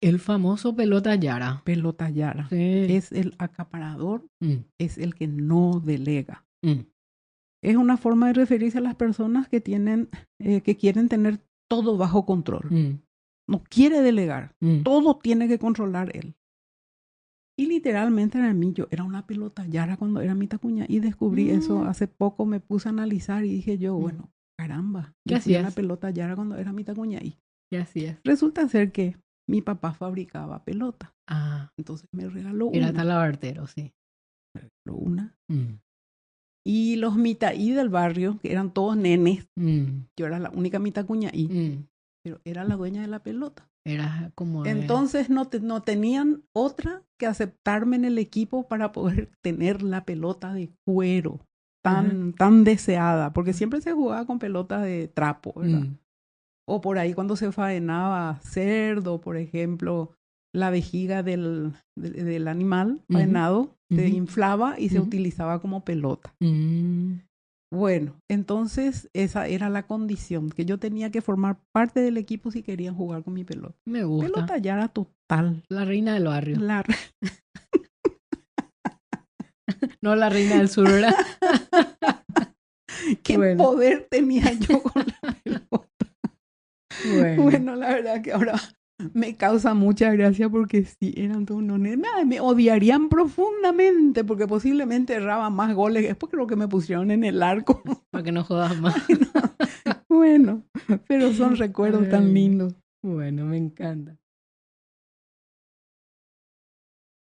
El famoso pelota Yara. Pelota Yara. Sí. Es el acaparador, es el que no delega. Mm. Es una forma de referirse a las personas que tienen, que quieren tener todo bajo control. No quiere delegar. Todo tiene que controlar él. Y literalmente era mí, yo era una pelota Yara cuando era mi tacuña. Y descubrí eso hace poco, me puse a analizar y dije yo, bueno, caramba. ¿Qué Yo fui hacías? una pelota Yara cuando era mi tacuña. Y ¿Qué hacías? resulta ser que mi papá fabricaba pelota. Ah, Entonces me regaló era una. talabartero, sí. Me regaló una. Y los mitaí del barrio, que eran todos nenes, yo era la única mitacuñaí, pero era la dueña de la pelota. Era como Entonces no tenían otra que aceptarme en el equipo para poder tener la pelota de cuero tan deseada, porque siempre se jugaba con pelota de trapo, ¿verdad? O por ahí cuando se faenaba cerdo, por ejemplo, la vejiga del animal faenado se inflaba y se utilizaba como pelota. Bueno, entonces esa era la condición, que yo tenía que formar parte del equipo si querían jugar con mi pelota. Me gusta. Pelota ya era total. La reina del barrio. La No la reina del sur, ¿verdad? ¿Qué poder tenía yo con la pelota? Bueno, la verdad que ahora me causa mucha gracia porque sí, eran todos unos nenes. Me odiarían profundamente porque posiblemente erraban más goles. Es porque lo que me pusieron en el arco. Para que no jodas más. Bueno, pero son recuerdos tan lindos. Bueno, me encanta.